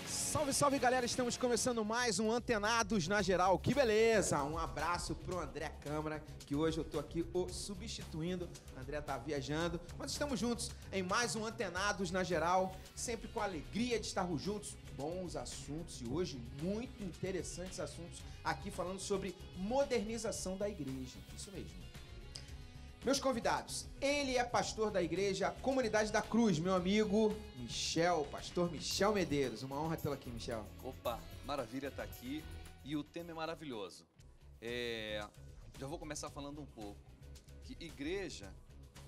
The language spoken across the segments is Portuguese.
Salve, salve, galera! Estamos começando mais um Antenados na Geral. Que beleza! Um abraço pro André Câmara, que hoje eu tô aqui o substituindo. O André tá viajando, mas estamos juntos em mais um Antenados na Geral, sempre com a alegria de estarmos juntos. Bons assuntos e hoje muito interessantes assuntos aqui falando sobre modernização da igreja. Isso mesmo. Meus convidados, ele é pastor da igreja Comunidade da Cruz, meu amigo Michel, pastor Michel Medeiros. Uma honra tê-lo aqui, Michel. Opa, maravilha estar aqui e o tema é maravilhoso. Já vou começar falando um pouco que igreja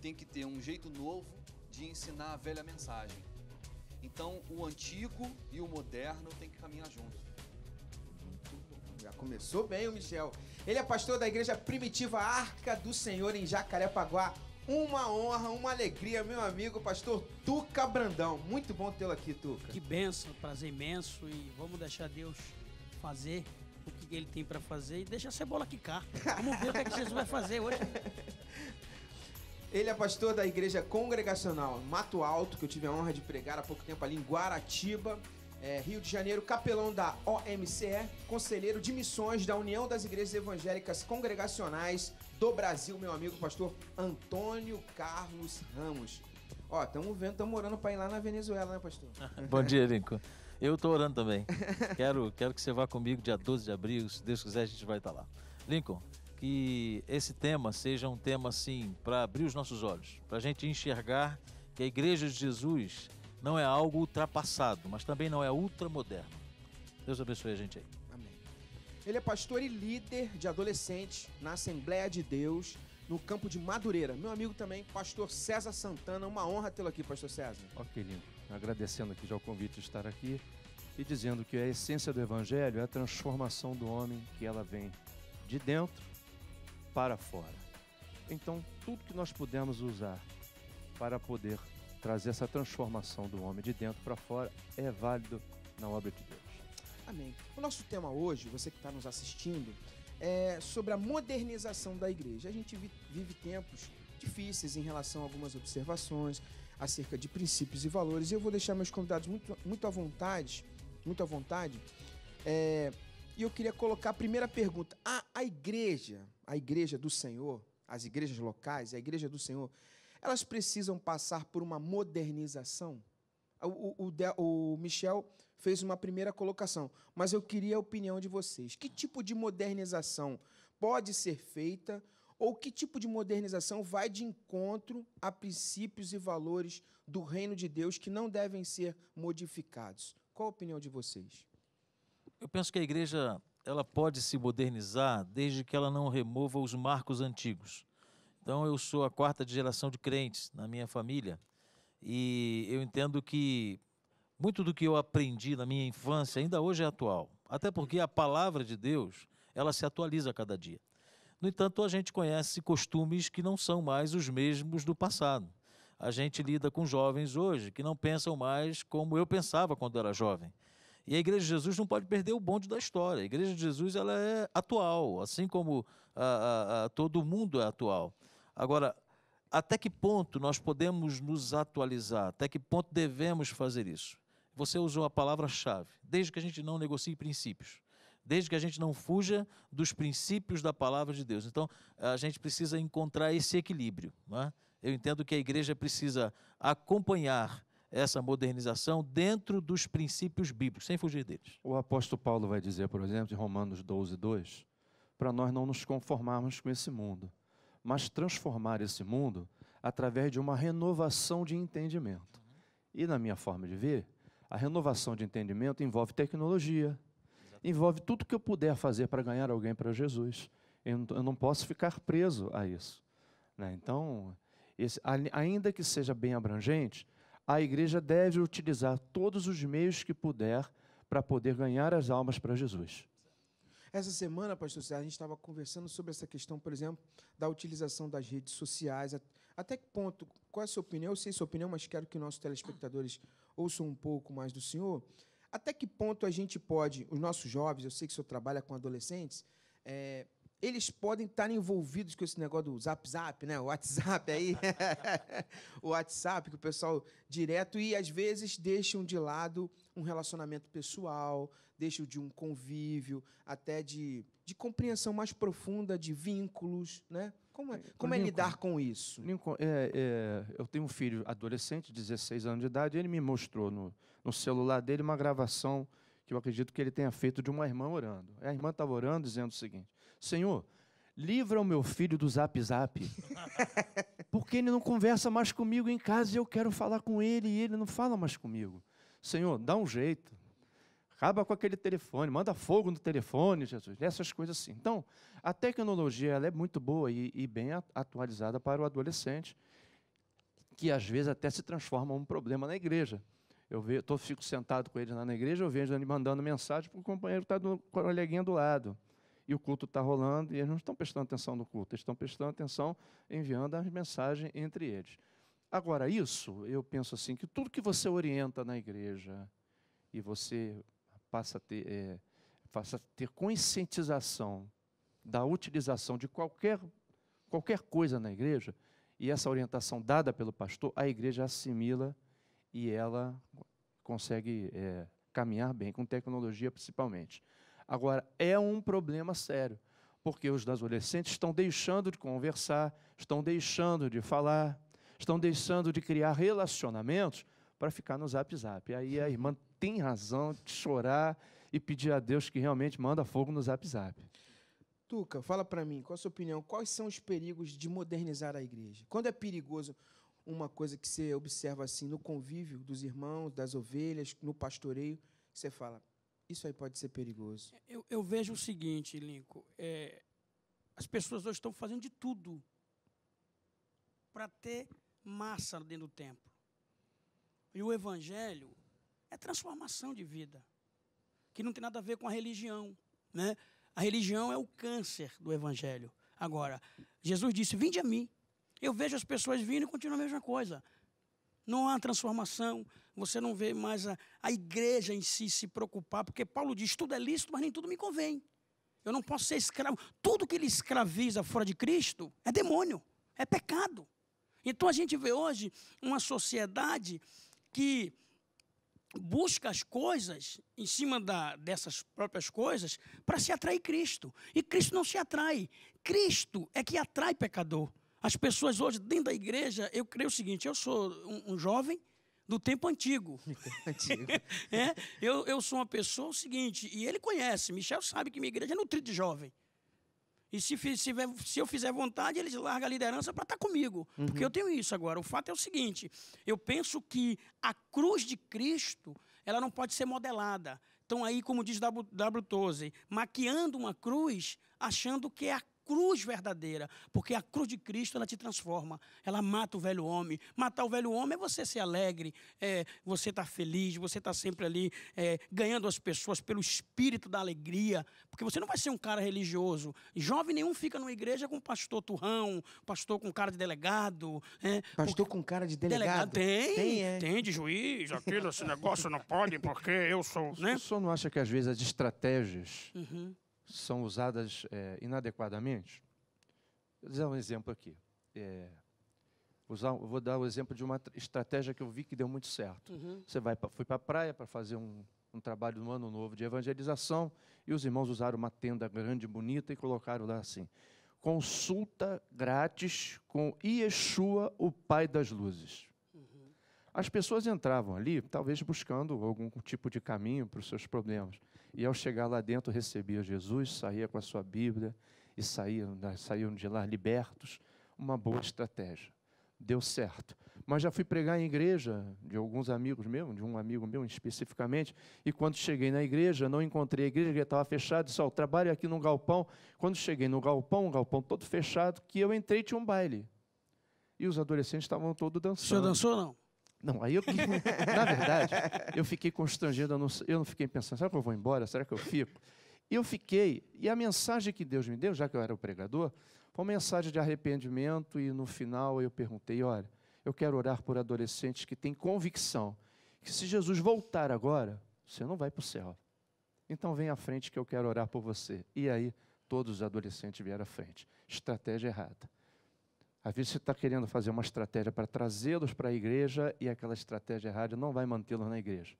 tem que ter um jeito novo de ensinar a velha mensagem. Então, o antigo e o moderno tem que caminhar juntos. Já começou bem o Michel. Ele é pastor da igreja Primitiva Arca do Senhor em Jacarepaguá. Uma honra, uma alegria, meu amigo pastor Tuca Brandão. Muito bom tê-lo aqui, Tuca. Que bênção, prazer imenso, e vamos deixar Deus fazer o que Ele tem para fazer e deixa a cebola quicar. Vamos ver o que é que Jesus vai fazer hoje. Ele é pastor da igreja congregacional Mato Alto, que eu tive a honra de pregar há pouco tempo ali em Guaratiba, Rio de Janeiro, capelão da OMCE, conselheiro de missões da União das Igrejas Evangélicas Congregacionais do Brasil, meu amigo pastor Antônio Carlos Ramos. Ó, estamos orando para ir lá na Venezuela, né, pastor? Bom dia, Lincoln. Eu estou orando também. Quero que você vá comigo dia 12 de abril, se Deus quiser a gente vai estar lá. Lincoln, que esse tema seja um tema assim, para abrir os nossos olhos, para a gente enxergar que a Igreja de Jesus não é algo ultrapassado, mas também não é ultramoderno. Deus abençoe a gente aí. Amém. Ele é pastor e líder de adolescentes na Assembleia de Deus, no campo de Madureira. Meu amigo também, pastor César Santana. Uma honra tê-lo aqui, pastor César. Ok, lindo. Agradecendo aqui já o convite de estar aqui e dizendo que a essência do Evangelho é a transformação do homem, que ela vem de dentro para fora. Então, tudo que nós pudermos usar para poder trazer essa transformação do homem de dentro para fora é válido na obra de Deus. Amém. O nosso tema hoje, você que está nos assistindo, é sobre a modernização da igreja. A gente vive tempos difíceis em relação a algumas observações acerca de princípios e valores. E eu vou deixar meus convidados muito à vontade. E eu queria colocar a primeira pergunta. A igreja do Senhor, as igrejas locais, a igreja do Senhor, elas precisam passar por uma modernização? O Michel fez uma primeira colocação, mas eu queria a opinião de vocês. Que tipo de modernização pode ser feita ou que tipo de modernização vai de encontro a princípios e valores do reino de Deus que não devem ser modificados? Qual a opinião de vocês? Eu penso que a igreja ela pode se modernizar desde que ela não remova os marcos antigos. Então, eu sou a quarta geração de crentes na minha família e eu entendo que muito do que eu aprendi na minha infância ainda hoje é atual, até porque a palavra de Deus, ela se atualiza a cada dia. No entanto, a gente conhece costumes que não são mais os mesmos do passado. A gente lida com jovens hoje que não pensam mais como eu pensava quando era jovem. E a Igreja de Jesus não pode perder o bonde da história. A Igreja de Jesus ela é atual, assim como todo mundo é atual. Agora, até que ponto nós podemos nos atualizar? Até que ponto devemos fazer isso? Você usou a palavra-chave, desde que a gente não negocie princípios, desde que a gente não fuja dos princípios da palavra de Deus. Então, a gente precisa encontrar esse equilíbrio, não é? Eu entendo que a igreja precisa acompanhar essa modernização dentro dos princípios bíblicos, sem fugir deles. O apóstolo Paulo vai dizer, por exemplo, em Romanos 12:2, para nós não nos conformarmos com esse mundo, mas transformar esse mundo através de uma renovação de entendimento. E na minha forma de ver, a renovação de entendimento envolve tecnologia, envolve tudo que eu puder fazer para ganhar alguém para Jesus. Eu não posso ficar preso a isso, né? Então, ainda que seja bem abrangente, a igreja deve utilizar todos os meios que puder para poder ganhar as almas para Jesus. Essa semana, pastor César, a gente estava conversando sobre essa questão, por exemplo, da utilização das redes sociais. Até que ponto, qual é a sua opinião? Eu sei a sua opinião, mas quero que nossos telespectadores ouçam um pouco mais do senhor. até que ponto a gente pode, os nossos jovens, eu sei que o senhor trabalha com adolescentes, eles podem estar envolvidos com esse negócio do Zap, né? O WhatsApp aí, o WhatsApp, que o pessoal direto, e às vezes deixam de lado um relacionamento pessoal, deixam de um convívio, até de compreensão mais profunda de vínculos, né? Como é lidar com isso? Lincoln, eu tenho um filho adolescente, 16 anos de idade, e ele me mostrou no celular dele uma gravação que eu acredito que ele tenha feito de uma irmã orando. A irmã estava orando, dizendo o seguinte: Senhor, livra o meu filho do Zap, porque ele não conversa mais comigo em casa e eu quero falar com ele e ele não fala mais comigo. Senhor, dá um jeito, acaba com aquele telefone, manda fogo no telefone, Jesus, essas coisas assim. Então, a tecnologia ela é muito boa e bem atualizada para o adolescente, que às vezes até se transforma em um problema na igreja. Fico sentado com ele lá na igreja, eu vejo ele mandando mensagem para o companheiro que está com a coleguinha do lado. E o culto está rolando, e eles não estão prestando atenção no culto, eles estão prestando atenção enviando as mensagens entre eles. Agora, isso, eu penso assim, que tudo que você orienta na igreja, e você passa a ter conscientização da utilização de qualquer coisa na igreja, e essa orientação dada pelo pastor, a igreja assimila e ela consegue caminhar bem, com tecnologia principalmente. Agora, é um problema sério, porque os adolescentes estão deixando de conversar, estão deixando de falar, estão deixando de criar relacionamentos para ficar no Zap. Aí a irmã tem razão de chorar e pedir a Deus que realmente manda fogo no Zap. Tuca, fala para mim, qual a sua opinião? Quais são os perigos de modernizar a igreja? Quando é perigoso uma coisa que você observa assim no convívio dos irmãos, das ovelhas, no pastoreio, você fala, isso aí pode ser perigoso? Eu vejo o seguinte, Lincoln, as pessoas hoje estão fazendo de tudo para ter massa dentro do templo. E o evangelho é transformação de vida, que não tem nada a ver com a religião, né? A religião é o câncer do evangelho. Agora, Jesus disse, vinde a mim. Eu vejo as pessoas vindo e continuam a mesma coisa. Não há transformação, você não vê mais a igreja em si se preocupar, porque Paulo diz, tudo é lícito, mas nem tudo me convém. Eu não posso ser escravo. Tudo que ele escraviza fora de Cristo é demônio, é pecado. Então a gente vê hoje uma sociedade que busca as coisas em cima dessas próprias coisas para se atrair Cristo. E Cristo não se atrai. Cristo é que atrai pecador. As pessoas hoje, dentro da igreja, eu creio o seguinte, eu sou um jovem do tempo antigo. Eu sou uma pessoa, o seguinte, e ele conhece, Michel sabe que minha igreja é nutrida de jovem. E se eu fizer vontade, eles largam a liderança para estar comigo. Uhum. Porque eu tenho isso agora. O fato é o seguinte, eu penso que a cruz de Cristo, ela não pode ser modelada. Então aí, como diz W. Tozer, maquiando uma cruz, achando que é a cruz verdadeira, porque a cruz de Cristo, ela te transforma, ela mata o velho homem. Matar o velho homem é você ser alegre, você estar feliz, você estar sempre ali ganhando as pessoas pelo espírito da alegria, porque você não vai ser um cara religioso. Jovem nenhum fica numa igreja com pastor turrão, pastor com cara de delegado. Pastor com cara de delegado? Tem de juiz, aquilo, esse negócio não pode, porque eu sou... Né? O senhor não acha que às vezes as estratégias... são usadas inadequadamente? Vou dar um exemplo aqui. Vou dar o exemplo de uma estratégia que eu vi que deu muito certo. Você foi para a praia para fazer um trabalho no Ano Novo de evangelização e os irmãos usaram uma tenda grande, bonita e colocaram lá assim, consulta grátis com Yeshua, o Pai das Luzes. As pessoas entravam ali, talvez buscando algum tipo de caminho para os seus problemas. E ao chegar lá dentro, recebia Jesus, saía com a sua Bíblia e saíam de lá libertos. Uma boa estratégia. Deu certo. Mas já fui pregar em igreja de alguns amigos meus, de um amigo meu especificamente, e quando cheguei na igreja, não encontrei a igreja, que estava fechada, disse, trabalho aqui no galpão. Quando cheguei no galpão, um galpão todo fechado, que eu entrei, tinha um baile. E os adolescentes estavam todos dançando. O senhor dançou, não? Não, aí na verdade, eu fiquei constrangido, eu não fiquei pensando, será que eu vou embora, será que eu fico? E eu fiquei, e a mensagem que Deus me deu, já que eu era o pregador, foi uma mensagem de arrependimento, e no final eu perguntei, olha, eu quero orar por adolescentes que têm convicção, que se Jesus voltar agora, você não vai para o céu. Então vem à frente que eu quero orar por você. E aí, todos os adolescentes vieram à frente. Estratégia errada. Às vezes você está querendo fazer uma estratégia para trazê-los para a igreja e aquela estratégia errada não vai mantê-los na igreja.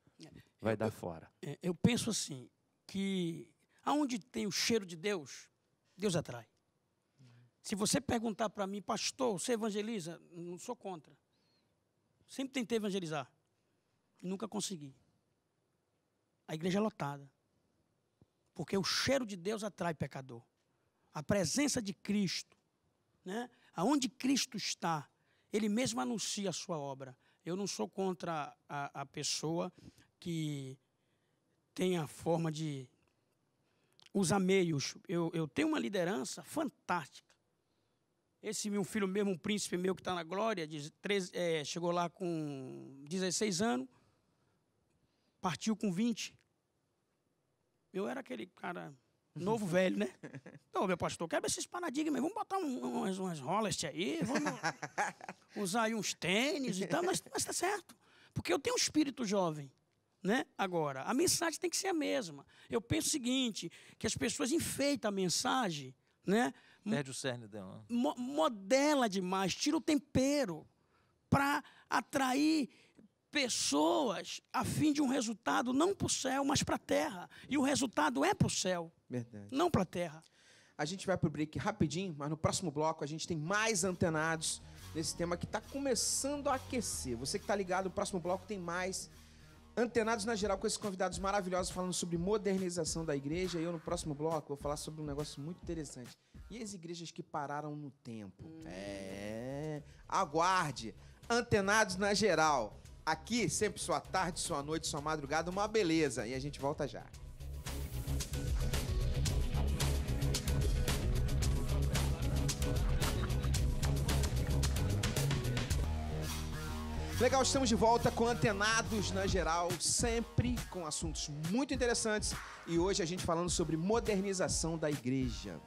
Vai dar fora. Eu penso assim, que aonde tem o cheiro de Deus, Deus atrai. Se você perguntar para mim, pastor, você evangeliza? Não sou contra. Sempre tentei evangelizar. Nunca consegui. A igreja é lotada. Porque o cheiro de Deus atrai pecador. A presença de Cristo, né? Aonde Cristo está, Ele mesmo anuncia a sua obra. Eu não sou contra a pessoa que tem a forma de usar meios. Eu tenho uma liderança fantástica. Esse meu filho mesmo, um príncipe meu que está na glória, chegou lá com 16 anos, partiu com 20. Eu era aquele cara novo, velho, né? Então, meu pastor, quebra esses paradigmas, vamos botar umas rollers aí, vamos usar aí uns tênis e tal, mas está certo. Porque eu tenho um espírito jovem, né? Agora, a mensagem tem que ser a mesma. Eu penso o seguinte, que as pessoas enfeitam a mensagem, né? Perde o cerne dela. Modela demais, tira o tempero para atrair pessoas a fim de um resultado não para o céu, mas para a terra. E o resultado é para o céu, Verdade. não para a terra. A gente vai para o break rapidinho, mas no próximo bloco a gente tem mais antenados nesse tema que está começando a aquecer. Você que está ligado, no próximo bloco tem mais antenados na geral com esses convidados maravilhosos falando sobre modernização da igreja. E eu, no próximo bloco, vou falar sobre um negócio muito interessante. E as igrejas que pararam no tempo? Aguarde. Antenados na geral. Aqui, sempre sua tarde, sua noite, sua madrugada, uma beleza. E a gente volta já. Legal, estamos de volta com Antenados na Geral, sempre com assuntos muito interessantes. E hoje a gente falando sobre modernização da igreja.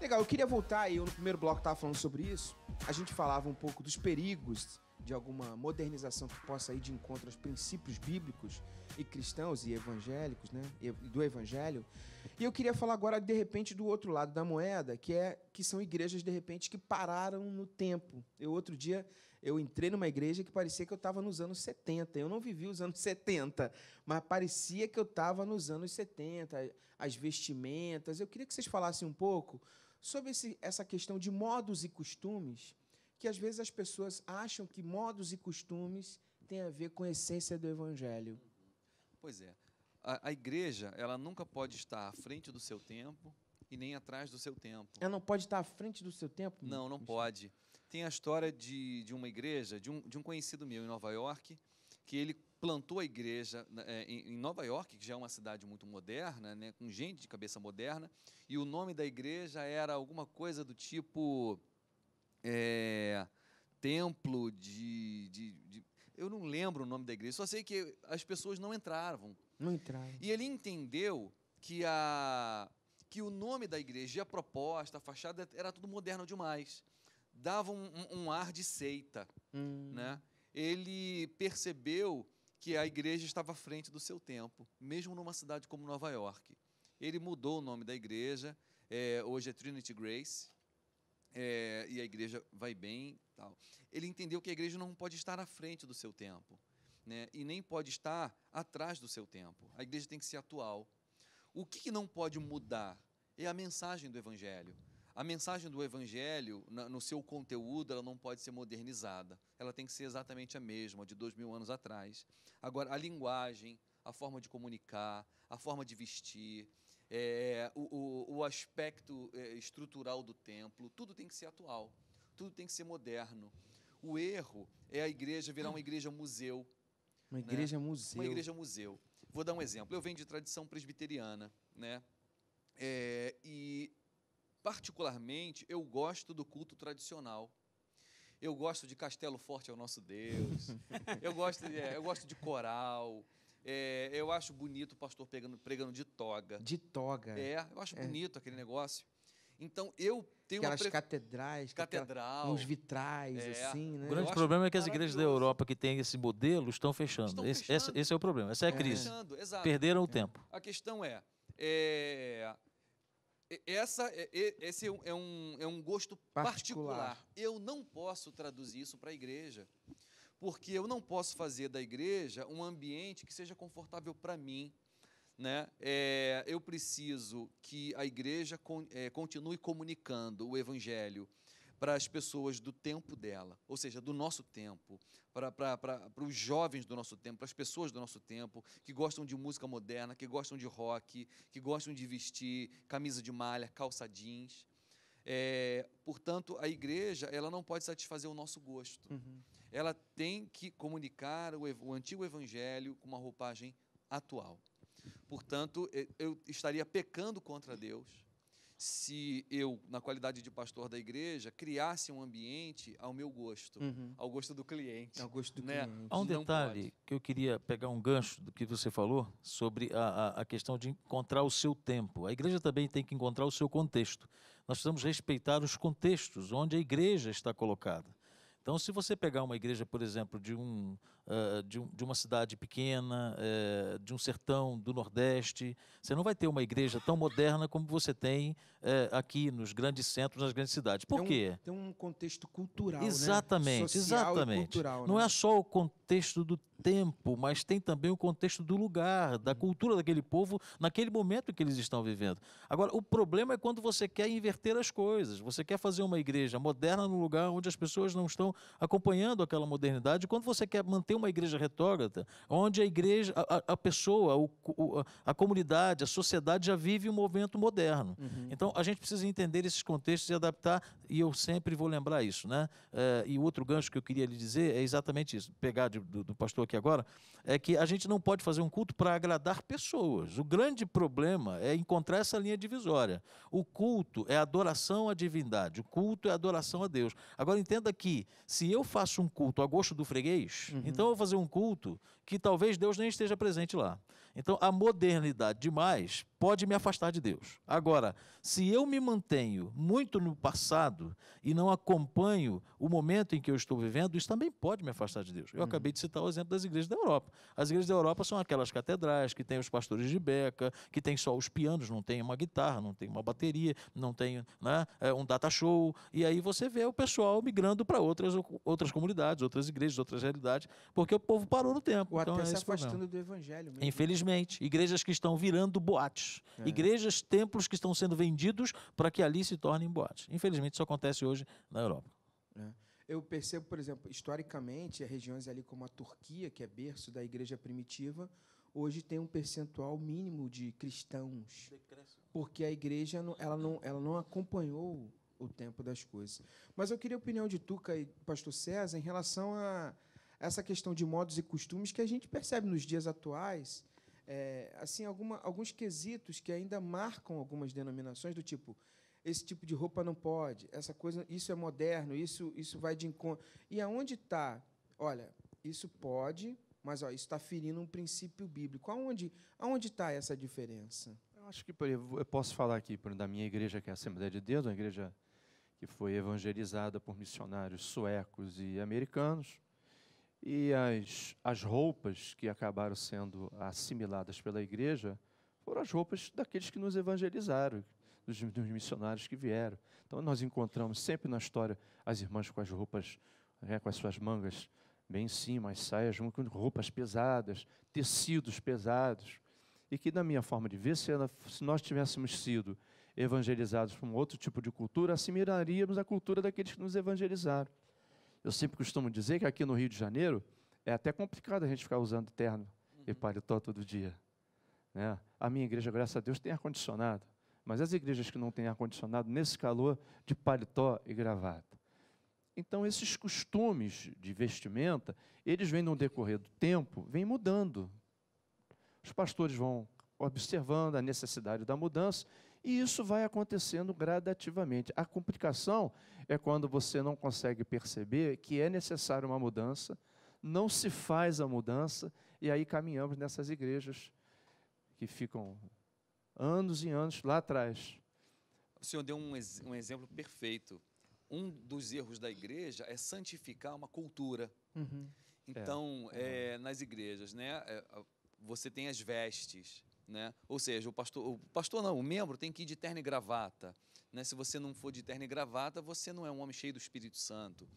Legal, eu queria voltar, eu no primeiro bloco estava falando sobre isso. A gente falava um pouco dos perigos de alguma modernização que possa ir de encontro aos princípios bíblicos e cristãos e evangélicos, né? E do evangelho. E eu queria falar agora, de repente, do outro lado da moeda, que são igrejas, de repente, que pararam no tempo. Outro dia, eu entrei numa igreja que parecia que eu estava nos anos 70. Eu não vivi os anos 70, mas parecia que eu estava nos anos 70, as vestimentas. Eu queria que vocês falassem um pouco sobre essa questão de modos e costumes, que às vezes as pessoas acham que modos e costumes têm a ver com a essência do evangelho. Pois é. A igreja, ela nunca pode estar à frente do seu tempo e nem atrás do seu tempo. Ela não pode estar à frente do seu tempo? Não, não pode. Tem a história de uma igreja, de um conhecido meu em Nova York, que ele plantou a igreja em Nova York, que já é uma cidade muito moderna, né, com gente de cabeça moderna, e o nome da igreja era alguma coisa do tipo templo eu não lembro o nome da igreja, só sei que as pessoas não entravam. Não entraram. E ele entendeu que o nome da igreja, a proposta, a fachada, era tudo moderno demais. Dava um ar de seita. Né? Ele percebeu que a igreja estava à frente do seu tempo, mesmo numa cidade como Nova York. Ele mudou o nome da igreja, hoje é Trinity Grace, e a igreja vai bem. Tal. Ele entendeu que a igreja não pode estar à frente do seu tempo, né? E nem pode estar atrás do seu tempo. A igreja tem que ser atual. O que não pode mudar é a mensagem do Evangelho. A mensagem do Evangelho, no seu conteúdo, ela não pode ser modernizada. Ela tem que ser exatamente a mesma, de 2000 anos atrás. Agora, a linguagem, a forma de comunicar, a forma de vestir, o aspecto estrutural do templo, tudo tem que ser atual, tudo tem que ser moderno. O erro é a igreja virar uma igreja museu. Uma igreja museu. Uma igreja museu. Vou dar um exemplo. Eu venho de tradição presbiteriana, né? E, particularmente, eu gosto do culto tradicional. Eu gosto de Castelo Forte é o Nosso Deus. Eu gosto de coral. Eu acho bonito o pastor pregando de toga. De toga. Eu acho bonito aquele negócio. Então, eu tenho Aquelas uma catedrais, catedral. uns vitrais, assim, né? O grande acho problema é que as igrejas da maravilhoso. Europa que têm esse modelo estão fechando. Estão Esse, fechando. esse é o problema, essa é a crise. Fechando, exato. Perderam o tempo. A questão esse é um gosto particular. Eu não posso traduzir isso para a igreja, porque eu não posso fazer da igreja um ambiente que seja confortável para mim, né? Eu preciso que a igreja continue comunicando o evangelho para as pessoas do tempo dela, ou seja, do nosso tempo, para os jovens do nosso tempo, para as pessoas do nosso tempo, que gostam de música moderna, que gostam de rock, que gostam de vestir camisa de malha, calça jeans. Portanto, a igreja ela não pode satisfazer o nosso gosto. Uhum. Ela tem que comunicar o antigo evangelho com uma roupagem atual. Portanto, eu estaria pecando contra Deus se eu, na qualidade de pastor da igreja, criasse um ambiente ao meu gosto, ao gosto do cliente. Ao gosto do né? cliente. Há um Não detalhe pode. que eu queria pegar um gancho do que você falou sobre a questão de encontrar o seu tempo. A igreja também tem que encontrar o seu contexto. Nós precisamos respeitar os contextos onde a igreja está colocada. Então, se você pegar uma igreja, por exemplo, de uma cidade pequena, de um sertão do Nordeste, você não vai ter uma igreja tão moderna como você tem aqui nos grandes centros, nas grandes cidades. Por quê? Tem um contexto cultural, Exatamente, né? Social exatamente. E cultural, Não né? é só o contexto do tempo, mas tem também o contexto do lugar, da cultura daquele povo, naquele momento em que eles estão vivendo. Agora, o problema é quando você quer inverter as coisas. Você quer fazer uma igreja moderna no lugar onde as pessoas não estão acompanhando aquela modernidade. Quando você quer manter uma igreja retrógrada, onde a igreja, a pessoa, a comunidade, a sociedade já vive um movimento moderno. Então, a gente precisa entender esses contextos e adaptar, e eu sempre vou lembrar isso, né? E o outro gancho que eu queria lhe dizer é exatamente isso, pegar do pastor aqui agora, é que a gente não pode fazer um culto para agradar pessoas. O grande problema é encontrar essa linha divisória. O culto é adoração à divindade, o culto é adoração a Deus. Agora, entenda que, se eu faço um culto a gosto do freguês, então eu vou fazer um culto que talvez Deus nem esteja presente lá. Então, a modernidade demais pode me afastar de Deus. Agora, se eu me mantenho muito no passado e não acompanho o momento em que eu estou vivendo, isso também pode me afastar de Deus. Eu acabei de citar o exemplo das igrejas da Europa. As igrejas da Europa são aquelas catedrais que têm os pastores de beca, que têm só os pianos, não tem uma guitarra, não tem uma bateria, não tem, né, um data show. E aí você vê o pessoal migrando para outras comunidades, outras igrejas, outras realidades, porque o povo parou no tempo. Ou Então, até é se esse o problema. afastando do evangelho mesmo. Infelizmente, igrejas que estão virando boates. Igrejas, templos que estão sendo vendidos para que ali se tornem boates. Infelizmente, isso acontece hoje na Europa. Eu percebo, por exemplo, historicamente, regiões ali como a Turquia, que é berço da igreja primitiva, hoje tem um percentual mínimo de cristãos, porque a igreja ela não acompanhou o tempo das coisas. Mas eu queria a opinião de Tuca e pastor César em relação a essa questão de modos e costumes que a gente percebe nos dias atuais, assim, alguns quesitos que ainda marcam algumas denominações, do tipo, esse tipo de roupa não pode, essa coisa, isso é moderno, isso vai de encontro. E aonde está? Olha, isso pode, mas isso está ferindo um princípio bíblico. Aonde está essa diferença? Eu acho que eu posso falar aqui da minha igreja, que é a Assembleia de Deus, uma igreja que foi evangelizada por missionários suecos e americanos. E as roupas que acabaram sendo assimiladas pela igreja foram as roupas daqueles que nos evangelizaram, dos missionários que vieram. Então, nós encontramos sempre na história as irmãs com as roupas, com as suas mangas bem em cima, as saias com roupas pesadas, tecidos pesados. E que, na minha forma de ver, se nós tivéssemos sido evangelizados por um outro tipo de cultura, assimilaríamos a cultura daqueles que nos evangelizaram. Eu sempre costumo dizer que aqui no Rio de Janeiro é até complicado a gente ficar usando terno e paletó todo dia, né? A minha igreja, graças a Deus, tem ar-condicionado, mas as igrejas que não têm ar-condicionado, nesse calor, de paletó e gravata. Então, esses costumes de vestimenta, eles vêm no decorrer do tempo, vêm mudando. Os pastores vão observando a necessidade da mudança, e isso vai acontecendo gradativamente. A complicação é quando você não consegue perceber que é necessária uma mudança, não se faz a mudança, e aí caminhamos nessas igrejas que ficam anos e anos lá atrás. O senhor deu um exemplo perfeito. Um dos erros da igreja é santificar uma cultura. Então, nas igrejas, né, você tem as vestes, né? Ou seja, o membro tem que ir de terno e gravata, né? Se você não for de terno e gravata, você não é um homem cheio do Espírito Santo.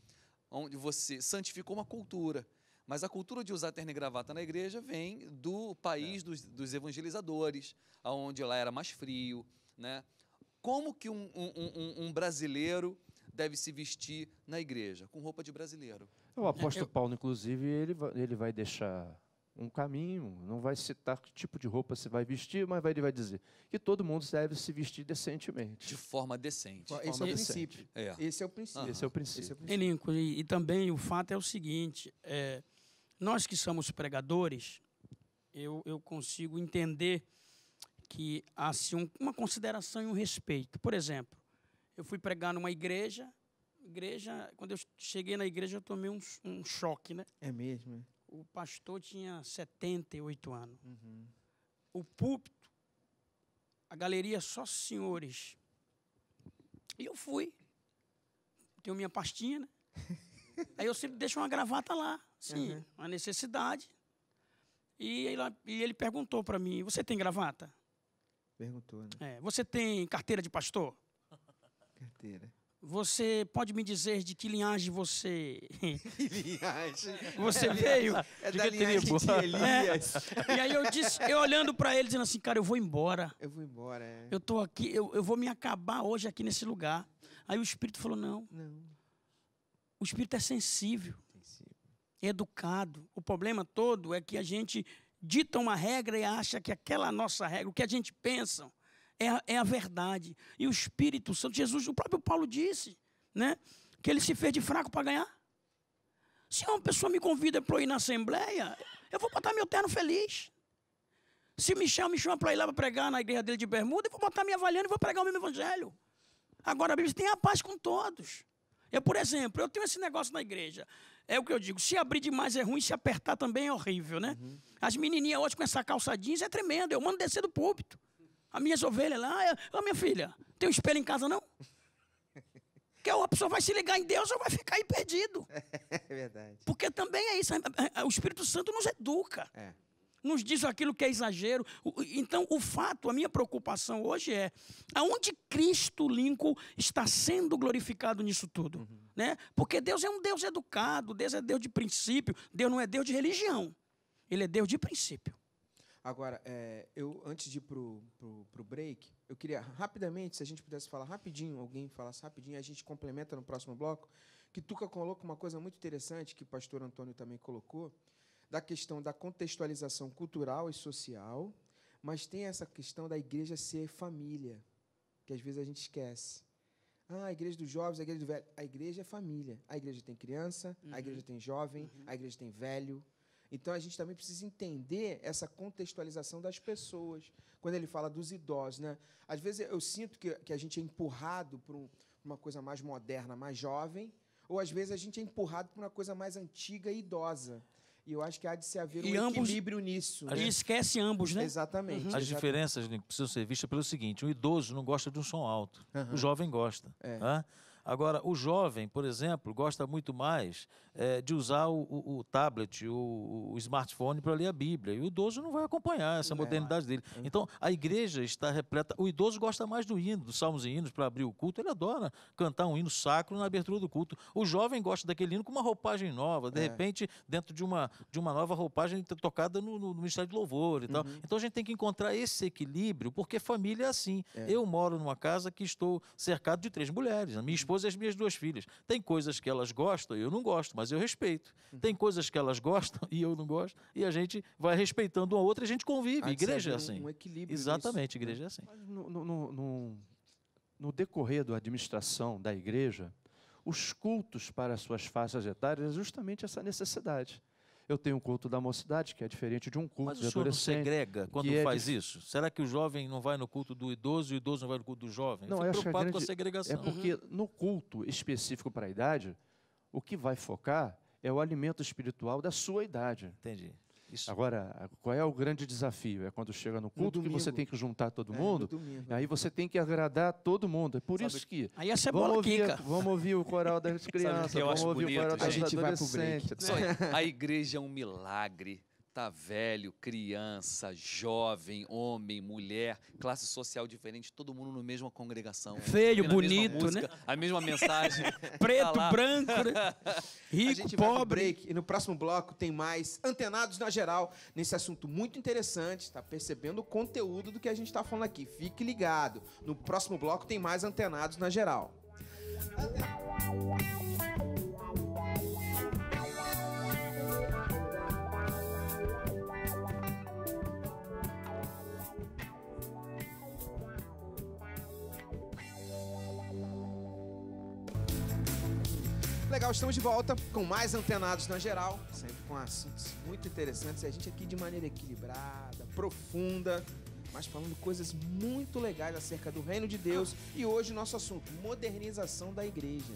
Onde você santificou uma cultura. Mas a cultura de usar terno e gravata na igreja vem do país dos evangelizadores, onde lá era mais frio, né? Como que um brasileiro deve se vestir na igreja? Com roupa de brasileiro. O apóstolo Paulo, inclusive, ele vai deixar um caminho, não vai citar que tipo de roupa se vai vestir, mas ele vai dizer que todo mundo deve se vestir decentemente. De forma decente. Esse é o princípio. Esse é o princípio. Esse é o princípio. Lincoln, e também o fato é o seguinte, nós que somos pregadores, eu consigo entender que há assim, uma consideração e um respeito. Por exemplo, eu fui pregar numa igreja, quando eu cheguei na igreja eu tomei um choque, né? É mesmo? O pastor tinha 78 anos. O púlpito, a galeria só senhores. E eu fui. Tenho minha pastinha, né? Aí eu sempre deixo uma gravata lá, sim, uma necessidade. E ele perguntou para mim, você tem gravata? Perguntou, né? Você tem carteira de pastor? Carteira. Você pode me dizer de que linhagem você... Que linhagem? Você veio? É da linhagem de Elias. E aí eu olhando para ele, dizendo assim, cara, eu vou embora. Eu vou embora, Eu estou aqui, eu vou me acabar hoje aqui nesse lugar. Aí o Espírito falou, não. O Espírito é sensível, é educado. O problema todo é que a gente dita uma regra e acha que aquela nossa regra, o que a gente pensa, é a verdade. E o Espírito Santo, Jesus, o próprio Paulo disse, né, que ele se fez de fraco para ganhar. Se uma pessoa me convida para ir na Assembleia, eu vou botar meu terno feliz. Se me chama para ir lá para pregar na igreja dele de bermuda, eu vou botar minha havaiana e vou pregar o mesmo evangelho. Agora a Bíblia tem a paz com todos. Por exemplo, eu tenho esse negócio na igreja. É o que eu digo, se abrir demais é ruim, se apertar também é horrível, né? As menininhas hoje com essa calça jeans é tremendo, eu mando descer do púlpito. As minhas ovelhas lá, minha filha, tem um espelho em casa não? Porque a pessoa vai se ligar em Deus ou vai ficar aí perdido. É verdade. Porque também é isso, o Espírito Santo nos educa. Nos diz aquilo que é exagero. Então, o fato, a minha preocupação hoje é aonde Cristo, Lincoln, está sendo glorificado nisso tudo. Né? Porque Deus é um Deus educado, Deus é Deus de princípio, Deus não é Deus de religião. Ele é Deus de princípio. Agora, eu antes de ir pro break, eu queria rapidamente, se a gente pudesse falar rapidinho, alguém falasse rapidinho, a gente complementa no próximo bloco, que Tuca colocou uma coisa muito interessante, que o pastor Antônio também colocou, da questão da contextualização cultural e social, mas tem essa questão da igreja ser família, que às vezes a gente esquece. A igreja dos jovens, a igreja do velho. A igreja é família. A igreja tem criança, a igreja tem jovem, a igreja tem velho. Então, a gente também precisa entender essa contextualização das pessoas. Quando ele fala dos idosos, né? Às vezes, eu sinto que a gente é empurrado por uma coisa mais moderna, mais jovem, ou, às vezes, a gente é empurrado por uma coisa mais antiga e idosa. E eu acho que há de se haver um equilíbrio nisso. E esquece ambos, né? Exatamente. As diferenças precisam ser vistas pelo seguinte: o idoso não gosta de um som alto, o jovem gosta. Tá? Agora, o jovem, por exemplo, gosta muito mais de usar o tablet, o smartphone para ler a Bíblia. E o idoso não vai acompanhar essa modernidade dele. Então, a igreja está repleta... O idoso gosta mais do hino, dos salmos e hinos para abrir o culto. Ele adora cantar um hino sacro na abertura do culto. O jovem gosta daquele hino com uma roupagem nova, de repente, dentro de uma nova roupagem tocada no Ministério de Louvor e tal. Então, a gente tem que encontrar esse equilíbrio, porque família é assim. Eu moro numa casa que estou cercado de 3 mulheres. A minha esposa e as minhas 2 filhas. Tem coisas que elas gostam e eu não gosto, mas eu respeito. Tem coisas que elas gostam e eu não gosto, e a gente vai respeitando uma outra e a gente convive. Igreja é assim. Um equilíbrio. Exatamente, igreja é assim. No decorrer da administração da igreja, os cultos para as suas faixas etárias é justamente essa necessidade. Eu tenho um culto da mocidade, que é diferente de um culto de adolescente. Mas o senhor não segrega quando faz isso? Será que o jovem não vai no culto do idoso e o idoso não vai no culto do jovem? Não, eu fico preocupado com a segregação. É porque no culto específico para a idade, o que vai focar é o alimento espiritual da sua idade. Entendi. Isso. Agora, qual é o grande desafio? É quando chega no culto que você domingo. tem que juntar todo No mundo, domingo. aí você tem que agradar todo mundo. É por isso que Aí a cebola quica. vamos ouvir o coral das crianças, que eu vamos acho ouvir bonito, o coral das A gente vai pro break. adolescentes. Só a igreja é um milagre. Tá velho, criança, jovem, homem, mulher, classe social diferente, todo mundo na mesma congregação. Feio, ouvindo a mesma bonito, música, né? A mesma mensagem. Preto, Tá lá. branco, né? A Rico, gente vai pro pobre. break e no próximo bloco tem mais Antenados na Geral, nesse assunto muito interessante, tá percebendo o conteúdo do que a gente tá falando aqui. Fique ligado. No próximo bloco tem mais Antenados na Geral. Legal, estamos de volta com mais Antenados na Geral, sempre com assuntos muito interessantes. E a gente aqui de maneira equilibrada, profunda, mas falando coisas muito legais acerca do reino de Deus. E hoje o nosso assunto, modernização da igreja.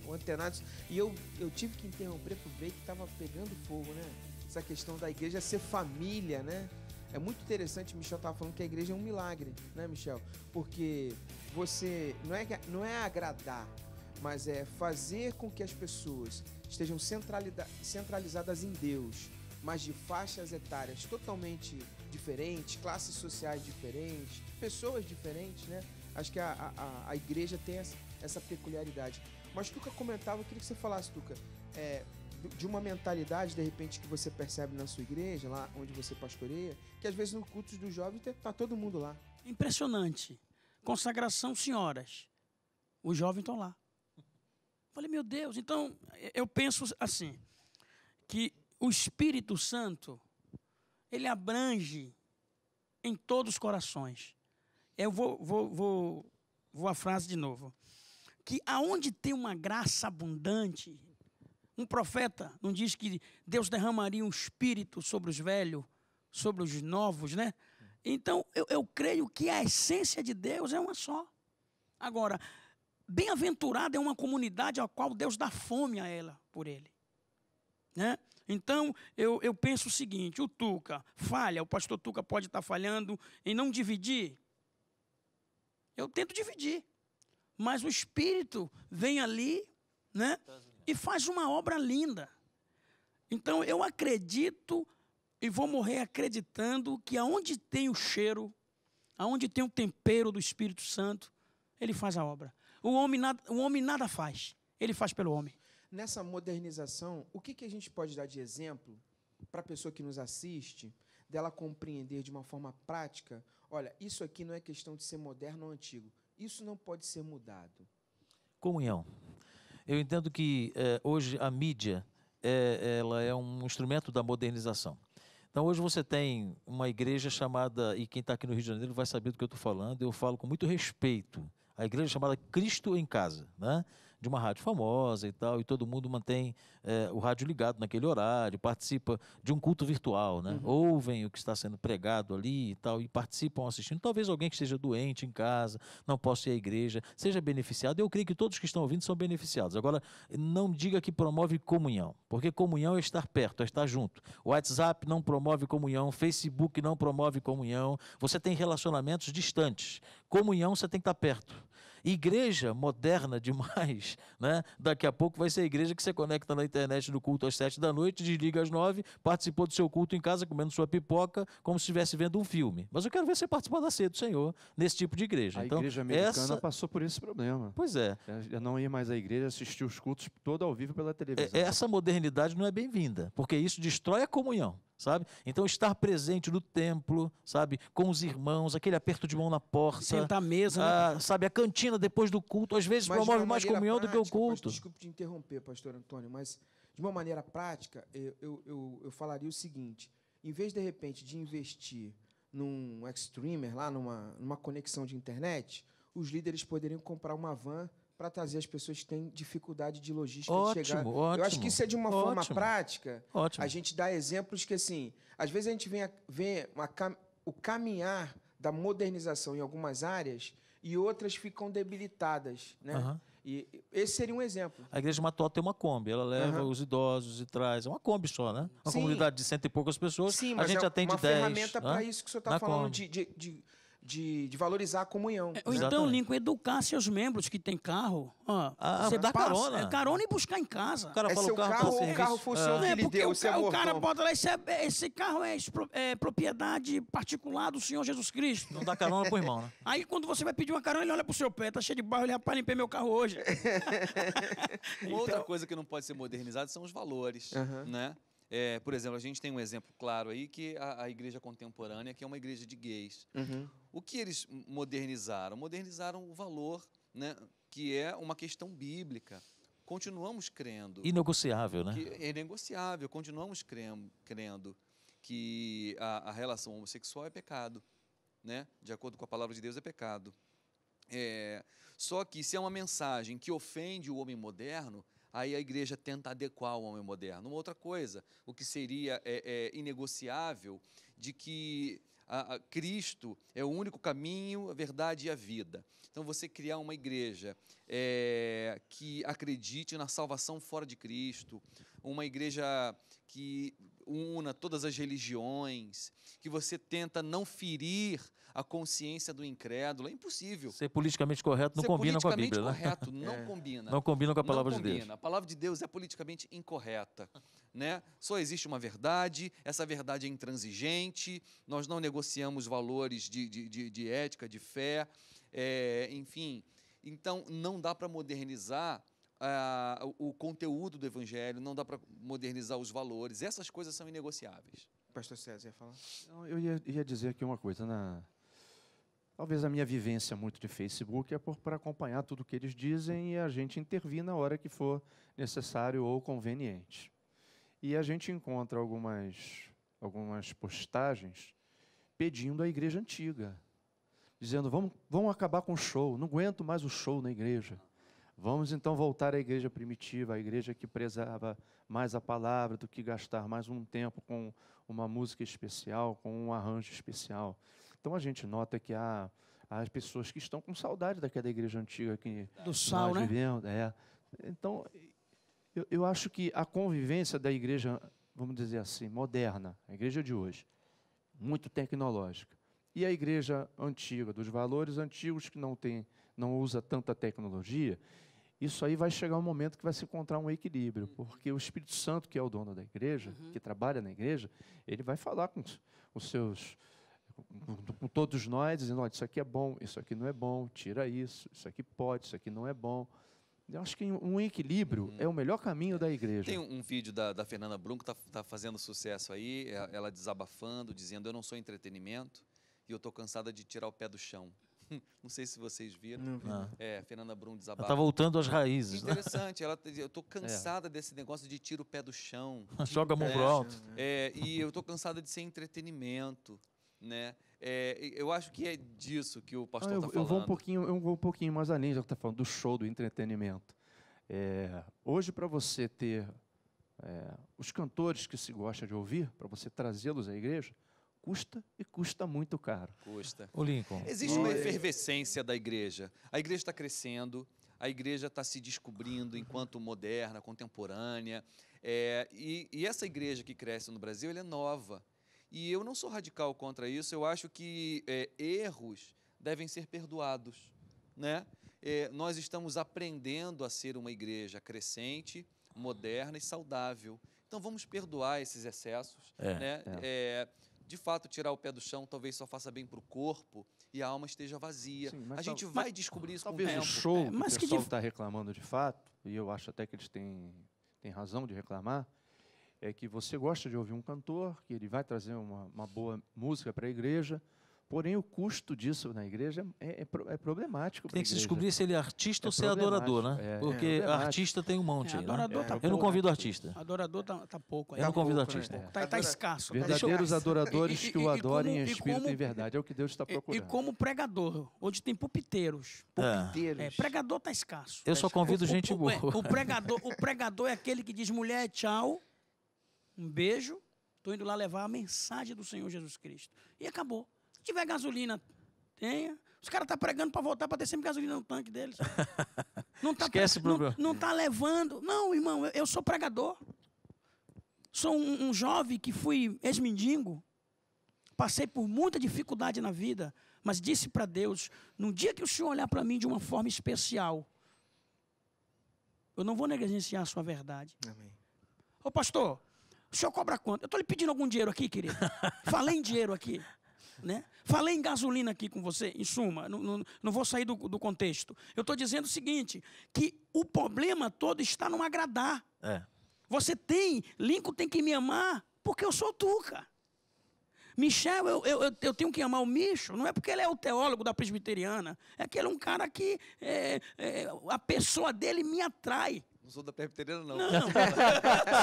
O Antenados. E eu tive que interromper pro break que estava pegando fogo, né? Essa questão da igreja ser família, né? É muito interessante, o Michel estava falando que a igreja é um milagre, né, Michel? Porque você não é agradar, mas é fazer com que as pessoas estejam centralizadas em Deus, mas de faixas etárias totalmente diferentes, classes sociais diferentes, pessoas diferentes, né? Acho que a igreja tem essa peculiaridade. Mas Tuca comentava, eu queria que você falasse, Tuca, de uma mentalidade, de repente, que você percebe na sua igreja, lá onde você pastoreia, que às vezes no culto dos jovens tá todo mundo lá. Impressionante. Consagração, senhoras. Os jovens estão lá. Falei, meu Deus, então eu penso assim, que o Espírito Santo, ele abrange em todos os corações. Eu vou a frase de novo. Que aonde tem uma graça abundante, um profeta não diz que Deus derramaria um espírito sobre os velhos, sobre os novos, né? Então, eu creio que a essência de Deus é uma só. Agora, bem-aventurada é uma comunidade a qual Deus dá fome a ela, por ele. Né? Então, eu penso o seguinte, o Tuca falha, o pastor Tuca pode estar falhando em não dividir. Eu tento dividir, mas o Espírito vem ali, né, e faz uma obra linda. Então, eu acredito e vou morrer acreditando que aonde tem o cheiro, aonde tem o tempero do Espírito Santo, ele faz a obra. O homem nada faz, ele faz pelo homem. Nessa modernização, o que a gente pode dar de exemplo para a pessoa que nos assiste, dela compreender de uma forma prática, olha, isso aqui não é questão de ser moderno ou antigo, isso não pode ser mudado. Comunhão. Eu entendo que hoje a mídia ela é um instrumento da modernização. Então hoje você tem uma igreja chamada, e quem está aqui no Rio de Janeiro vai saber do que eu estou falando, eu falo com muito respeito, a igreja chamada Cristo em Casa, né? De uma rádio famosa e tal, e todo mundo mantém o rádio ligado naquele horário, participa de um culto virtual, né? Ouvem o que está sendo pregado ali e tal, e participam assistindo. Talvez alguém que esteja doente em casa, não possa ir à igreja, seja beneficiado. Eu creio que todos que estão ouvindo são beneficiados. Agora, não diga que promove comunhão, porque comunhão é estar perto, é estar junto. O WhatsApp não promove comunhão, Facebook não promove comunhão, você tem relacionamentos distantes. Comunhão você tem que estar perto. Igreja moderna demais, né? Daqui a pouco vai ser a igreja que você conecta na internet do culto às 7 da noite, desliga às 9, participou do seu culto em casa comendo sua pipoca, como se estivesse vendo um filme. Mas eu quero ver você participar da ceia do Senhor nesse tipo de igreja. A então, igreja americana passou por esse problema. Pois é. Eu não ia mais à igreja, assistir os cultos todo ao vivo pela televisão. Essa modernidade não é bem-vinda, porque isso destrói a comunhão. Sabe? Então, estar presente no templo, sabe? Com os irmãos, aquele aperto de mão na porta. Sentar à mesa, né? Sabe? A cantina depois do culto, às vezes promove mais comunhão do que o culto. Desculpe te interromper, pastor Antônio, mas de uma maneira prática, eu falaria o seguinte, em vez, de repente, de investir num streamer, lá numa conexão de internet, os líderes poderiam comprar uma van para trazer as pessoas que têm dificuldade de logística de chegar. Ótimo. Eu acho que isso é de uma forma prática. A gente dá exemplos que, assim, às vezes a gente vê o caminhar da modernização em algumas áreas e outras ficam debilitadas, né? E esse seria um exemplo. A igreja Matuto tem uma Kombi, ela leva os idosos e traz. É uma Kombi só, né? Uma Sim. comunidade de 100 e poucas pessoas. Sim, a mas gente é atende uma 10. ferramenta para isso que o senhor está na falando, Kombi. de valorizar a comunhão. Ou então, Exatamente. Lincoln, educar seus membros que têm carro. Ó, Você dá carona. carona e buscar em casa. O cara É fala seu o carro, carro tá ou o serviço. carro foi o senhor Não que é lhe porque deu, o, você é o cara morto. bota lá, esse carro é propriedade particular do Senhor Jesus Cristo. Não dá carona pro irmão, né? Aí quando você vai pedir uma carona, ele olha pro seu pé, tá cheio de barro, ele rapaz, limpei meu carro hoje. Uma outra coisa que não pode ser modernizada são os valores, né? Por exemplo, a gente tem um exemplo claro aí que a igreja contemporânea, que é uma igreja de gays. O que eles modernizaram? Modernizaram o valor, né? Que é uma questão bíblica. Continuamos crendo. Inegociável, né? Que é negociável. Continuamos crendo que a relação homossexual é pecado, né? De acordo com a palavra de Deus, é pecado. Só que se é uma mensagem que ofende o homem moderno, aí a igreja tenta adequar o homem moderno. Uma outra coisa, o que seria inegociável, de que Cristo é o único caminho, a verdade e a vida. Então, você criar uma igreja que acredite na salvação fora de Cristo, uma igreja que una todas as religiões, que você tenta não ferir a consciência do incrédulo, é impossível. Ser politicamente correto não combina com a Bíblia, né? Correto, não combina. Não combina com a Não palavra de combina. Deus. A palavra de Deus é politicamente incorreta, né? Só existe uma verdade, essa verdade é intransigente, nós não negociamos valores de ética, de fé, enfim. Então, não dá para modernizar o conteúdo do Evangelho, não dá para modernizar os valores. Essas coisas são inegociáveis. Pastor César ia falar? Não, eu ia dizer aqui uma coisa. Talvez a minha vivência muito de Facebook é para acompanhar tudo o que eles dizem e a gente intervir na hora que for necessário ou conveniente. E a gente encontra algumas postagens pedindo à igreja antiga, dizendo, vamos acabar com o show, não aguento mais o show na igreja. Vamos então voltar à igreja primitiva, a igreja que prezava mais a palavra do que gastar mais um tempo com uma música especial, com um arranjo especial. Então a gente nota que há pessoas que estão com saudade daquela igreja antiga que Do sal, nós né? vivemos. Então, eu acho que a convivência da igreja, vamos dizer assim, moderna, a igreja de hoje, muito tecnológica, e a igreja antiga, dos valores antigos que não usa tanta tecnologia, isso aí vai chegar um momento que vai se encontrar um equilíbrio, porque o Espírito Santo, que é o dono da igreja, que trabalha na igreja, ele vai falar com todos nós, dizendo, olha, isso aqui é bom, isso aqui não é bom, tira isso aqui pode, isso aqui não é bom. Eu acho que um equilíbrio é o melhor caminho da igreja. Tem um vídeo da Fernanda Brum que está fazendo sucesso aí, ela desabafando, dizendo, eu não sou entretenimento e eu estou cansada de tirar o pé do chão. Não sei se vocês viram. Fernanda Brum Ela desabafa. está voltando às raízes, né? Interessante. Eu estou cansada desse negócio de tira o pé do chão. Joga a mão pro alto. E eu estou cansada de ser entretenimento, né? Eu acho que é disso que o pastor está falando. Eu vou um pouquinho mais além, já que está falando do show, do entretenimento. Hoje, para você ter os cantores que se gosta de ouvir, para você trazê-los à igreja, custa muito caro. Custa. O Lincoln. Existe uma efervescência da igreja. A igreja está crescendo, a igreja está se descobrindo enquanto moderna, contemporânea. E essa igreja que cresce no Brasil, ela é nova. E eu não sou radical contra isso, eu acho que erros devem ser perdoados, né? Nós estamos aprendendo a ser uma igreja crescente, moderna e saudável. Então, vamos perdoar esses excessos, né? De fato, tirar o pé do chão talvez só faça bem para o corpo e a alma esteja vazia. Sim, a gente vai descobrir isso com o talvez tempo. o show que o mas que pessoal está reclamando de fato, e eu acho até que eles têm razão de reclamar, é que você gosta de ouvir um cantor, que ele vai trazer uma boa música para a igreja, porém o custo disso na igreja é problemático. Tem que se descobrir se ele é artista ou se é problemático, adorador, né? Porque problemático. artista tem um monte aí, né? Adorador tá Eu não pouco. convido artista. Adorador tá pouco. Eu não convido pouco, né? artista. Tá escasso. Verdadeiros adoradores E- que o e adorem como- em e espírito como- e em verdade, é o que Deus está E procurando. como pregador, onde tem pupiteiros. Pregador tá escasso. Eu só convido gente boa. O pregador é aquele que diz, mulher, tchau, um beijo, estou indo lá levar a mensagem do Senhor Jesus Cristo. E acabou. Se tiver gasolina, tenha. Os caras estão pregando para voltar para ter sempre gasolina no tanque deles. Não tá, Esquece o problema. Não está levando. Não, irmão, eu sou pregador. Sou um jovem que fui ex-mendigo. Passei por muita dificuldade na vida, mas disse para Deus, no dia que o Senhor olhar para mim de uma forma especial, eu não vou negligenciar a sua verdade. Amém. Ô pastor, o senhor cobra quanto? Eu estou lhe pedindo algum dinheiro aqui, querido. Falei em dinheiro aqui. Né? Falei em gasolina aqui com você, em suma, não vou sair do contexto. Eu estou dizendo o seguinte, que o problema todo está no agradar. Lincoln tem que me amar porque eu sou Tuca. Michel, eu tenho que amar o Micho, não é porque ele é o teólogo da presbiteriana, é que ele é um cara que a pessoa dele me atrai. Não sou da presbiteriana, não. Não.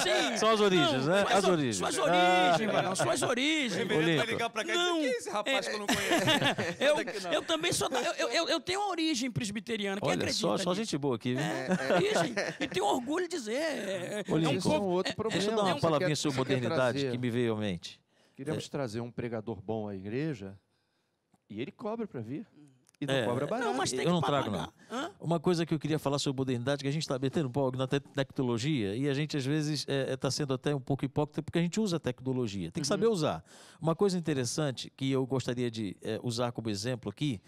Sim. São as origens, né? As origens. Suas origens, mano. Suas origens. O reverendo vai ligar pra cá e dizer, quem é esse rapaz que eu não conheço? Eu também sou eu tenho uma origem presbiteriana. Quem Olha, acredita só nisso? gente boa aqui, viu? Origem. E tenho orgulho de dizer. Isso é um outro problema. Deixa eu dar uma Você palavrinha quer- sobre você quer modernidade trazer- que me veio à mente. Queríamos trazer um pregador bom à igreja e ele cobra para vir. E não cobra barato. Não, mas tem Eu que não trago, pagar. Hã? Uma coisa que eu queria falar sobre modernidade, que a gente está metendo um pouco na tecnologia e a gente, às vezes, está sendo até um pouco hipócrita porque a gente usa a tecnologia. Tem que saber usar. Uma coisa interessante que eu gostaria de usar como exemplo aqui,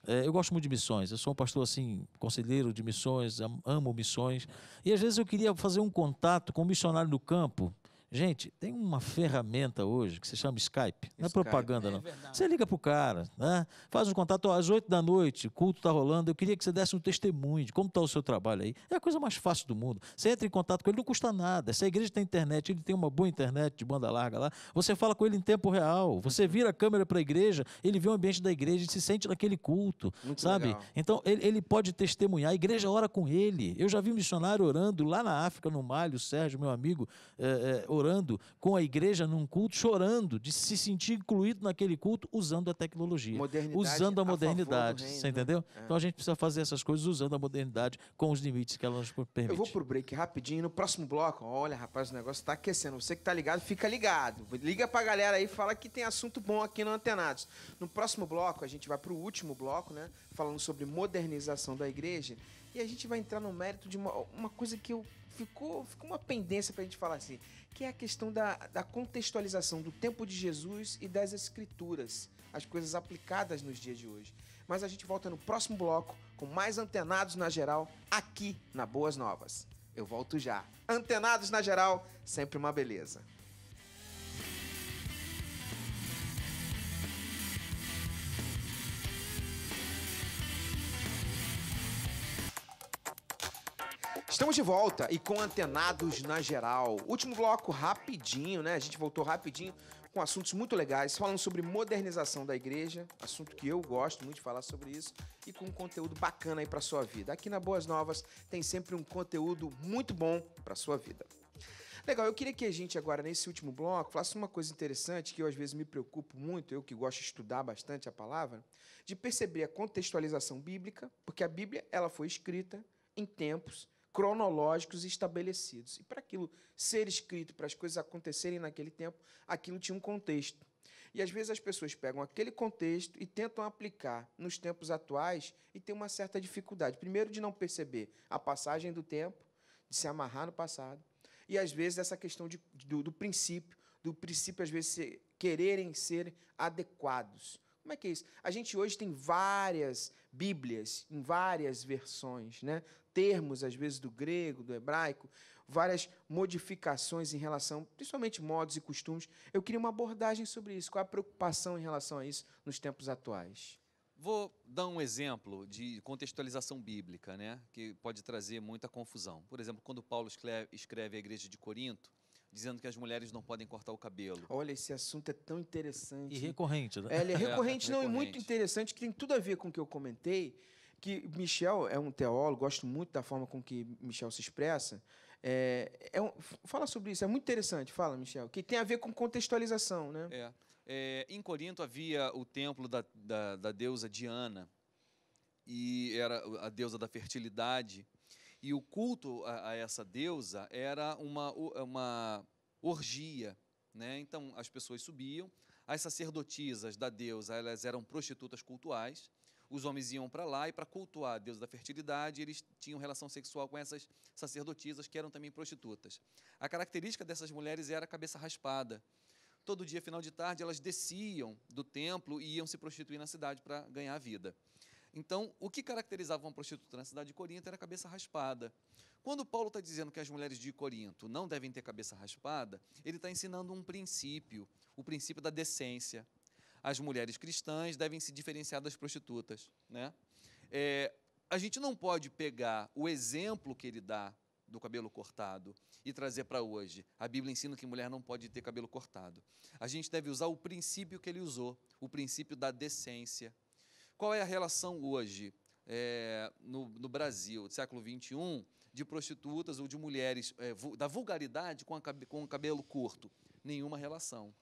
eu gosto muito de missões. Eu sou um pastor, assim, conselheiro de missões, amo missões. E, às vezes, eu queria fazer um contato com um missionário do campo. Gente, tem uma ferramenta hoje que se chama Skype. Não é Skype, propaganda, não. verdade. Você liga para o cara, né? Faz um contato, ó, às 8 da noite, o culto está rolando, eu queria que você desse um testemunho de como está o seu trabalho aí. É a coisa mais fácil do mundo. Você entra em contato com ele, não custa nada. Se a igreja tem internet, ele tem uma boa internet de banda larga lá, você fala com ele em tempo real, você vira a câmera para a igreja, ele vê o ambiente da igreja e se sente naquele culto, Muito sabe? legal. Então, ele pode testemunhar, a igreja ora com ele. Eu já vi um missionário orando lá na África, no Mali, o Sérgio, meu amigo, orando com a igreja num culto, chorando, de se sentir incluído naquele culto, usando a tecnologia. Modernidade Usando a a favor do modernidade, reino, você né? entendeu? Então a gente precisa fazer essas coisas usando a modernidade com os limites que ela nos permite. Eu vou pro break rapidinho. No próximo bloco, olha, rapaz, o negócio tá aquecendo. Você que tá ligado, fica ligado. Liga pra galera aí, fala que tem assunto bom aqui no Antenados. No próximo bloco, a gente vai pro último bloco, né? Falando sobre modernização da igreja. E a gente vai entrar no mérito de uma coisa que ficou uma pendência pra gente falar assim, que é a questão da contextualização do tempo de Jesus e das escrituras, as coisas aplicadas nos dias de hoje. Mas a gente volta no próximo bloco com mais Antenados na Geral, aqui na Boas Novas. Eu volto já. Antenados na Geral, sempre uma beleza. Estamos de volta e com Antenados na Geral. Último bloco rapidinho, né? A gente voltou rapidinho com assuntos muito legais, falando sobre modernização da igreja, assunto que eu gosto muito de falar sobre isso, e com um conteúdo bacana aí para sua vida. Aqui na Boas Novas tem sempre um conteúdo muito bom para sua vida. Legal, eu queria que a gente agora, nesse último bloco, falasse uma coisa interessante, que eu às vezes me preocupo muito, eu que gosto de estudar bastante a palavra, de perceber a contextualização bíblica, porque a Bíblia ela foi escrita em tempos cronológicos estabelecidos. E para aquilo ser escrito, para as coisas acontecerem naquele tempo, aquilo tinha um contexto. E às vezes as pessoas pegam aquele contexto e tentam aplicar nos tempos atuais e tem uma certa dificuldade. Primeiro, de não perceber a passagem do tempo, de se amarrar no passado, e às vezes essa questão do princípio às vezes quererem ser adequados. Como é que é isso? A gente hoje tem várias Bíblias, em várias versões, né? Termos, às vezes, do grego, do hebraico, várias modificações em relação, principalmente modos e costumes. Eu queria uma abordagem sobre isso. Qual é a preocupação em relação a isso nos tempos atuais? Vou dar um exemplo de contextualização bíblica, né, que pode trazer muita confusão. Por exemplo, quando Paulo escreve à igreja de Corinto, dizendo que as mulheres não podem cortar o cabelo. Olha, esse assunto é tão interessante. E recorrente, né? Ele é recorrente, não, e muito recorrente. interessante, que tem tudo a ver com o que eu comentei, que Michel é um teólogo, gosto muito da forma com que Michel se expressa. Fala sobre isso, é muito interessante, fala, Michel, que tem a ver com contextualização, né? Em Corinto havia o templo da deusa Diana, e era a deusa da fertilidade, e o culto a essa deusa era uma orgia, né? Então as pessoas subiam, as sacerdotisas da deusa, elas eram prostitutas cultuais, Os homens iam para lá e, para cultuar a deusa da fertilidade, eles tinham relação sexual com essas sacerdotisas, que eram também prostitutas. A característica dessas mulheres era a cabeça raspada. Todo dia, final de tarde, elas desciam do templo e iam se prostituir na cidade para ganhar a vida. Então, o que caracterizava uma prostituta na cidade de Corinto era a cabeça raspada. Quando Paulo está dizendo que as mulheres de Corinto não devem ter cabeça raspada, ele está ensinando um princípio, o princípio da decência. As mulheres cristãs devem se diferenciar das prostitutas, né? A gente não pode pegar o exemplo que ele dá do cabelo cortado e trazer para hoje. A Bíblia ensina que mulher não pode ter cabelo cortado. A gente deve usar o princípio que ele usou, o princípio da decência. Qual é a relação hoje, no Brasil, do século XXI, de prostitutas ou de mulheres, da vulgaridade com o cabelo curto? Nenhuma relação.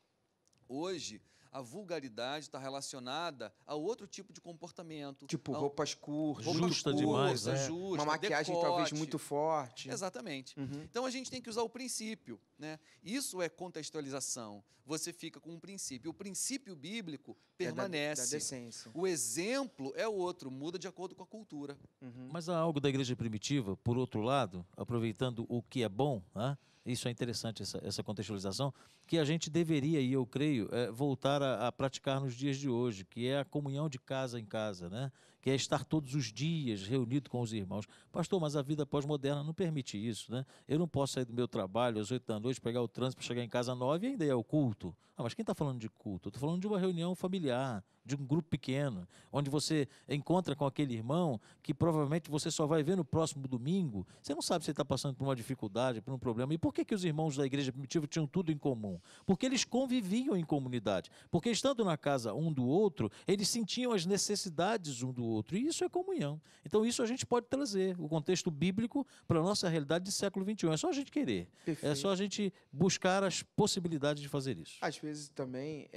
Hoje, a vulgaridade está relacionada a outro tipo de comportamento. Tipo, roupas curtas, Justa demais, né? justa, uma maquiagem decote. talvez muito forte. Exatamente. Uhum. Então, a gente tem que usar o princípio, né? Isso é contextualização. Você fica com um princípio. O princípio bíblico permanece. Da decência. O exemplo é outro, muda de acordo com a cultura. Uhum. Mas há algo da igreja primitiva, por outro lado, aproveitando o que é bom, né? Isso é interessante, essa contextualização, que a gente deveria, e eu creio, voltar a praticar nos dias de hoje, que é a comunhão de casa em casa, né? Que é estar todos os dias reunido com os irmãos. Pastor, mas a vida pós-moderna não permite isso, né? Eu não posso sair do meu trabalho às 8 da noite, pegar o trânsito para chegar em casa às 9 e ainda é o culto. Ah, mas quem está falando de culto? Eu estou falando de uma reunião familiar, de um grupo pequeno, onde você encontra com aquele irmão que provavelmente você só vai ver no próximo domingo. Você não sabe se ele está passando por uma dificuldade, por um problema. E por que os irmãos da igreja primitiva tinham tudo em comum? Porque eles conviviam em comunidade. Porque estando na casa um do outro, eles sentiam as necessidades um do outro. E isso é comunhão. Então isso a gente pode trazer, o contexto bíblico, para a nossa realidade de século XXI. É só a gente querer. Perfeito. É só a gente buscar as possibilidades de fazer isso. Às vezes também,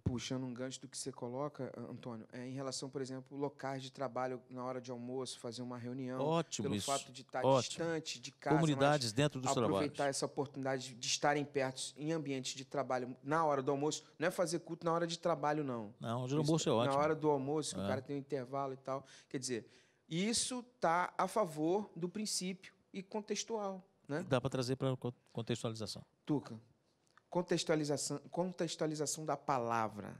puxando um gancho do que você coloca, Antônio, em relação, por exemplo, locais de trabalho na hora de almoço, fazer uma reunião. Ótimo pelo isso. fato de estar Ótimo. distante de casa. Comunidades dentro dos mas aproveitar trabalhos. essa oportunidade de estarem perto em ambientes de trabalho na hora do almoço. Não é fazer culto na hora de trabalho, não. Não, o almoço é ótimo. Na hora do almoço, que o É. cara tem um intervalo e tal. Quer dizer, isso está a favor do princípio e contextual, né? Dá para trazer para contextualização. Tuca, contextualização da palavra.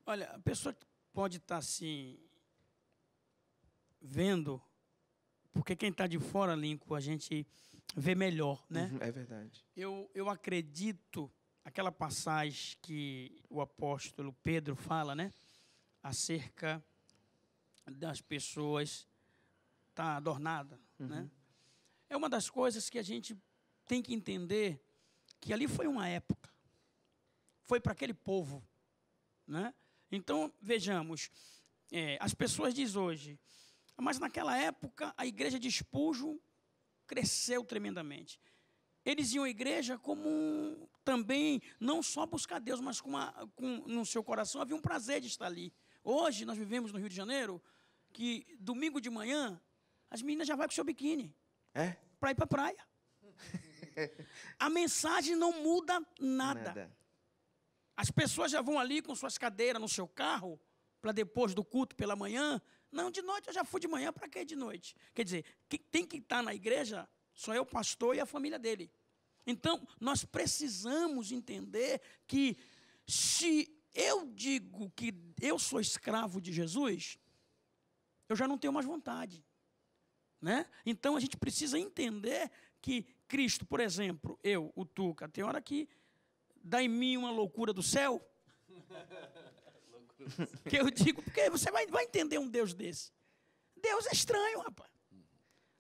Olha, a pessoa pode estar assim vendo, porque quem está de fora, Lincoln, a gente vê melhor, né? Uhum, é verdade. Eu acredito, aquela passagem que o apóstolo Pedro fala, né? Acerca das pessoas tá adornada, né? É uma das coisas que a gente tem que entender, que ali foi uma época. Foi para aquele povo, né? Então, vejamos, as pessoas dizem hoje, mas naquela época a igreja de Spurgeon cresceu tremendamente. Eles iam à igreja como também, não só buscar Deus, mas no seu coração havia um prazer de estar ali. Hoje, nós vivemos no Rio de Janeiro, que domingo de manhã, as meninas já vão com o seu biquíni É? para ir para a praia. A mensagem não muda nada. As pessoas já vão ali com suas cadeiras no seu carro, para depois do culto pela manhã. Não, de noite eu já fui de manhã, para que de noite? Quer dizer, quem tem que estar na igreja só é o pastor e a família dele. Então, nós precisamos entender que se eu digo que eu sou escravo de Jesus, eu já não tenho mais vontade, né? Então, a gente precisa entender que Cristo, por exemplo, o Tuca, tem hora que dá em mim uma loucura do céu. Que eu digo, porque você vai entender um Deus desse. Deus é estranho, rapaz.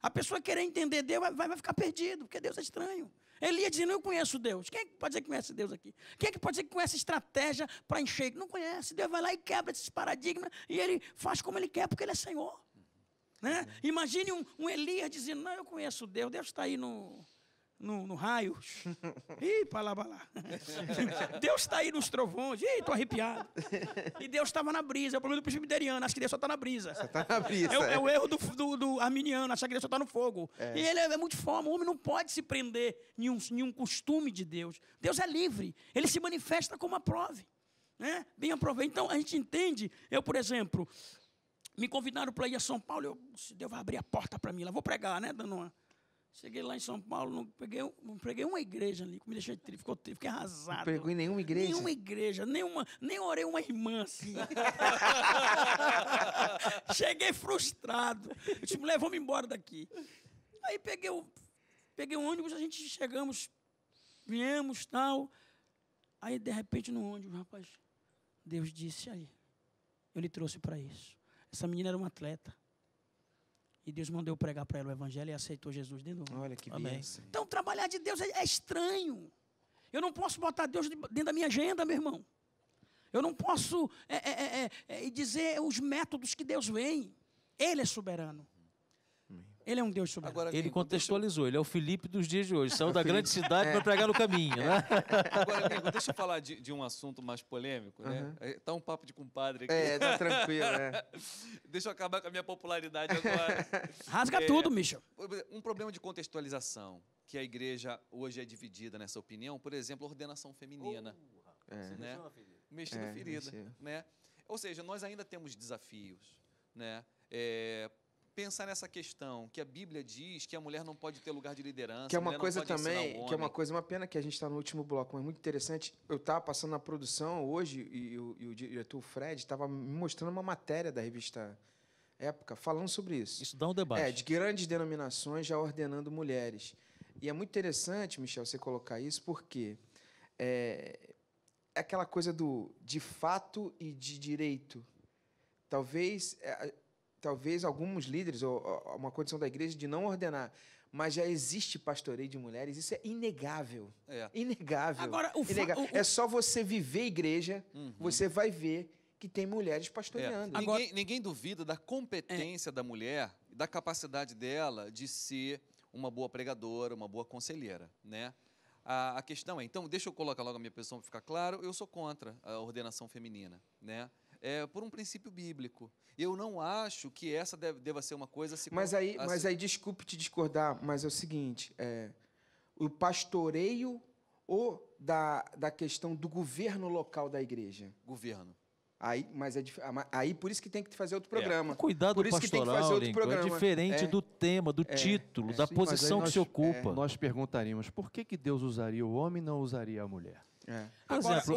A pessoa querer entender Deus vai ficar perdido, porque Deus é estranho. Elias dizendo, eu conheço Deus. Quem é que pode dizer que conhece Deus aqui? Quem é que pode dizer que conhece estratégia para encher? Não conhece. Deus vai lá e quebra esses paradigmas e ele faz como ele quer, porque ele é Senhor. Né? Imagine um Elias dizendo, não, eu conheço Deus. Deus está aí no raio. Ih, para lá. Deus está aí nos trovões. Ih, estou arrepiado. E Deus estava na brisa. É o problema do presbiteriano. Acho que Deus só está na brisa. Só tá na brisa. É o erro do arminiano. Achar que Deus só está no fogo. E ele é muito fome. O homem não pode se prender em um costume de Deus. Deus é livre. Ele se manifesta como aprove. Né? Bem aproveitado. Então, a gente entende. Eu, por exemplo, me convidaram para ir a São Paulo. Se Deus vai abrir a porta para mim lá, vou pregar, né, dando uma... Cheguei lá em São Paulo, não preguei uma igreja ali, que me deixou triste, fiquei arrasado. Não pregou em nenhuma igreja? Nenhuma igreja, nem orei uma irmã assim. Cheguei frustrado. Eu disse, mulher, vamos embora daqui. Aí peguei o ônibus, a gente chegamos, viemos, tal. Aí, de repente, no ônibus, rapaz, Deus disse aí, eu lhe trouxe para isso. Essa menina era uma atleta. E Deus mandou eu pregar para ela o evangelho e aceitou Jesus de novo. Olha que Amém. bênção. Então, trabalhar de Deus é estranho. Eu não posso botar Deus dentro da minha agenda, meu irmão. Eu não posso dizer os métodos que Deus vem. Ele é soberano. Ele é um Deus soberano. Agora, Ele Lincoln, contextualizou, ele é o Filipe dos dias de hoje. Saiu da grande cidade para pregar no caminho, né? Agora, Lincoln, deixa eu falar de um assunto mais polêmico, né? Tá um papo de compadre aqui. Tá tranquilo, né? Deixa eu acabar com a minha popularidade agora. Rasga tudo, Michel. Um problema de contextualização, que a igreja hoje é dividida nessa opinião, por exemplo, ordenação feminina. Né? Mexendo ferida. Né? Ou seja, nós ainda temos desafios. Né? Pensar nessa questão, que a Bíblia diz que a mulher não pode ter lugar de liderança. Que é uma a mulher coisa não pode ensinar também, o que é uma homem. coisa, uma pena que a gente está no último bloco, mas muito interessante. Eu estava passando na produção hoje e o diretor Fred estava me mostrando uma matéria da revista Época falando sobre isso. Isso dá um debate. De grandes denominações já ordenando mulheres. E é muito interessante, Michel, você colocar isso, porque é aquela coisa de fato e de direito. Talvez alguns líderes, ou uma condição da igreja de não ordenar, mas já existe pastoreio de mulheres, isso é inegável. Inegável. Agora, inegável. É só você viver igreja, você vai ver que tem mulheres pastoreando. Agora- Ninguém duvida da competência da mulher, da capacidade dela de ser uma boa pregadora, uma boa conselheira, né? A questão é, então, deixa eu colocar logo a minha posição para ficar claro, eu sou contra a ordenação feminina, né? Por um princípio bíblico. Eu não acho que essa deva ser uma coisa... Mas aí, desculpe te discordar, mas é o seguinte, o pastoreio ou da questão do governo local da igreja? Governo. Aí, por isso que tem que fazer outro programa. O cuidado por isso que tem que fazer pastoral, outro Lincoln, programa. é diferente do tema, do título, da Sim, mas posição aí que se ocupa. Nós perguntaríamos, por que Deus usaria o homem e não usaria a mulher? Por Agora, exemplo,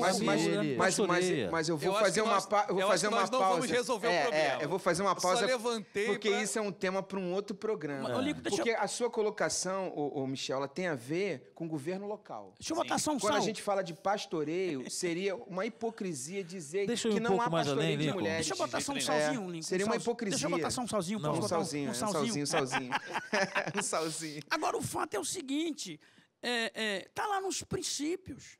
Mas eu vou Eu acho fazer que uma nós- pausa. eu acho que nós não vamos resolver o problema. Eu vou fazer uma Eu só pausa levantei porque pra- isso é um tema para um outro programa. Mas, ô, Lico, deixa Porque a sua colocação, Michel, ela tem a ver com o governo local. Deixa eu botar só um Quando a sal. gente fala de pastoreio, seria uma hipocrisia dizer Deixa eu ir que um não pouco há mais pastoreio além, de Lincoln. mulheres. Deixa eu botar só um jeito salzinho, nenhum. Lincoln. Seria uma Deixa eu hipocrisia. botar só um salzinho. Não, posso Um botar salzinho, um salzinho. Um salzinho. Agora, o fato é o seguinte, tá lá nos princípios.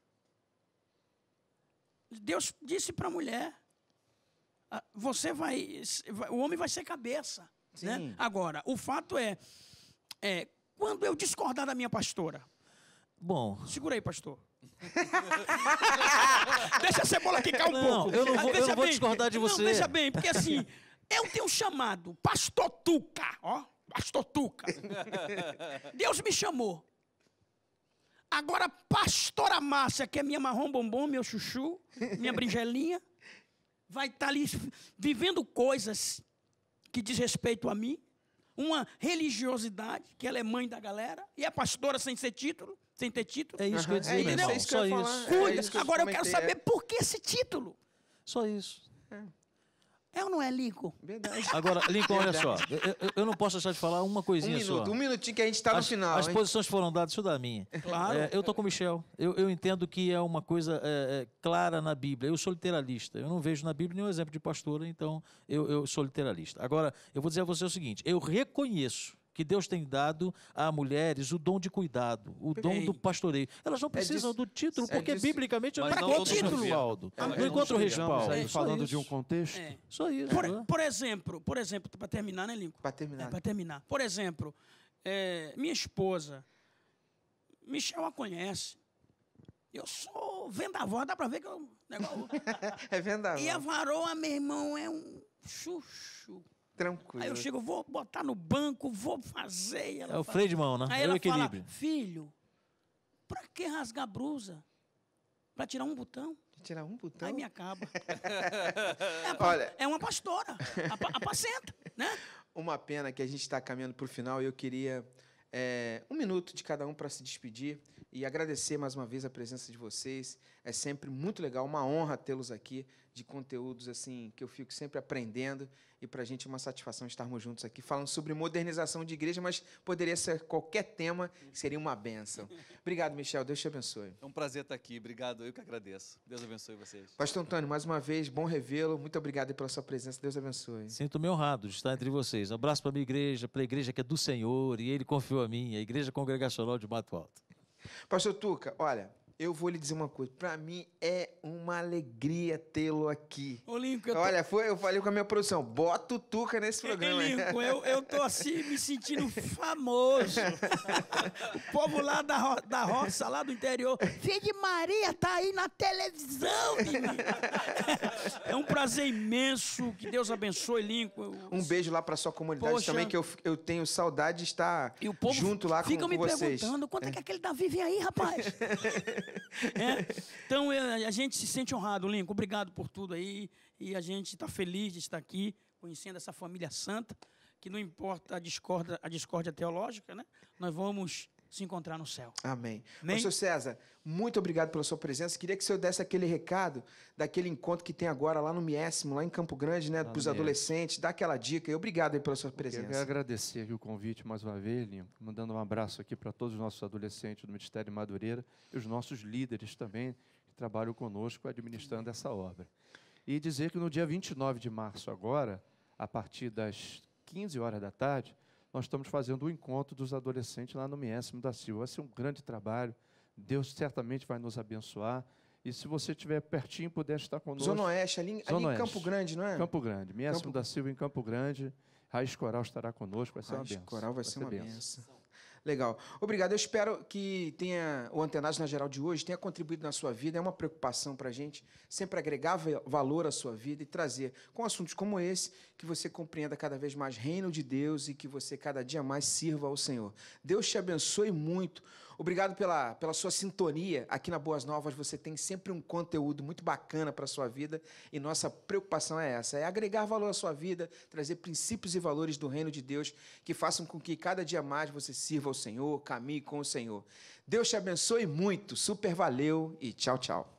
Deus disse para a mulher, o homem vai ser cabeça. Sim. Né? Agora, o fato é, quando eu discordar da minha pastora, Bom, segura aí, pastor. Deixa a cebola quicar um Não, pouco. eu não vou- Deixa eu não vou bem. discordar de você. Não, deixa bem, porque assim, eu tenho chamado Pastor Tuca, Pastor Tuca. Deus me chamou. Agora, pastora Márcia, que é minha marrom bombom, meu chuchu, minha brinjelinha, vai estar ali vivendo coisas que diz respeito a mim, uma religiosidade, que ela é mãe da galera, e é pastora sem ter título. é isso que eu ia dizer, meu isso, irmão. é isso que eu Só ia falar. isso. Cuida. isso que eu Agora eu quero comentei, saber por que esse título. Só isso. É ou não é, Lincoln? Verdade. Agora, Lincoln, olha só. Eu não posso deixar de falar uma coisinha só. Um minutinho que a gente está no final. As hein? posições foram dadas, isso da minha. Claro. Eu estou com o Michel. Eu entendo que é uma coisa clara na Bíblia. Eu sou literalista. Eu não vejo na Bíblia nenhum exemplo de pastora, então eu sou literalista. Agora, eu vou dizer a você o seguinte: eu reconheço que Deus tem dado a mulheres o dom de cuidado, o dom do pastoreio. Elas não precisam disso- do título, é porque disso- biblicamente Mas não não encontram todo o governo. respaldo. Mas Não não encontram o todos respaldo. Aí Só falando isso. de um contexto, Só isso. né? Por exemplo, para terminar, né, Lincoln? Para terminar. Para terminar. Por exemplo, minha esposa, Michel a conhece. Eu sou vendaval, dá para ver que eu... Negócio, É verdade. e a varoa, meu irmão, é um chuchu. Tranquilo. Aí eu chego, vou botar no banco, vou fazer. E ela É o fala- freio de mão, né? Aí É o ela equilíbrio. fala, filho, pra que rasgar a blusa? Pra tirar um botão? Tirar um botão? Aí me acaba. Olha, É uma pastora, apacenta, né? uma pena que a gente está caminhando para o final e eu queria um minuto de cada um para se despedir e agradecer mais uma vez a presença de vocês. É sempre muito legal, uma honra tê-los aqui, de conteúdos assim que eu fico sempre aprendendo, e para a gente é uma satisfação estarmos juntos aqui falando sobre modernização de igreja, mas poderia ser qualquer tema, que seria uma bênção. Obrigado, Michel, Deus te abençoe. É um prazer estar aqui, obrigado, eu que agradeço. Deus abençoe vocês. Pastor Antônio, mais uma vez, bom revê-lo, muito obrigado aí pela sua presença, Deus abençoe. Sinto-me honrado de estar entre vocês. Abraço para a minha igreja, para a igreja que é do Senhor, e Ele confiou a mim, a Igreja Congregacional de Mato Alto. Pastor Tuca, olha, eu vou lhe dizer uma coisa. Para mim é uma alegria tê-lo aqui. Ô, Lincoln, Olha, eu falei com a minha produção, bota o Tuca nesse programa. Lincoln, eu tô assim me sentindo famoso. O povo lá da roça, lá do interior. Filho de Maria tá aí na televisão, menino. É um prazer imenso. Que Deus abençoe, Lincoln. Um beijo lá para sua comunidade. Poxa. Também, que eu tenho saudade de estar E o povo junto lá fica com me vocês. perguntando quanto é que aquele Davi vem aí, rapaz. Então, a gente se sente honrado, Lincoln. Obrigado por tudo aí. E a gente está feliz de estar aqui, conhecendo essa família santa, que não importa a discórdia teológica, né? Nós vamos se encontrar no céu. Amém. Amém. Pastor César, muito obrigado pela sua presença. Queria que o senhor desse aquele recado daquele encontro que tem agora lá no Miésimo, lá em Campo Grande, né, para os adolescentes. Dá aquela dica e obrigado aí pela sua presença. Eu quero agradecer aqui o convite mais uma vez, Lincoln, mandando um abraço aqui para todos os nossos adolescentes do Ministério de Madureira e os nossos líderes também, que trabalham conosco administrando essa obra. E dizer que no dia 29 de março agora, a partir das 15 horas da tarde, nós estamos fazendo o encontro dos adolescentes lá no Miésimo da Silva. Vai ser um grande trabalho, Deus certamente vai nos abençoar. E se você estiver pertinho, puder estar conosco. Zona Oeste, ali em Oeste. Campo Grande, não é? Campo Grande, Miésimo da Silva em Campo Grande. Raiz Coral estará conosco, vai ser uma Raiz benção. Coral vai ser uma benção. Legal. Obrigado. Eu espero que o Antenados na Geral de hoje tenha contribuído na sua vida. É uma preocupação para a gente sempre agregar valor à sua vida e trazer, com assuntos como esse, que você compreenda cada vez mais o reino de Deus e que você cada dia mais sirva ao Senhor. Deus te abençoe muito. Obrigado pela sua sintonia. Aqui na Boas Novas você tem sempre um conteúdo muito bacana para a sua vida e nossa preocupação é essa, é agregar valor à sua vida, trazer princípios e valores do reino de Deus que façam com que cada dia mais você sirva ao Senhor, caminhe com o Senhor. Deus te abençoe muito, super valeu e tchau, tchau.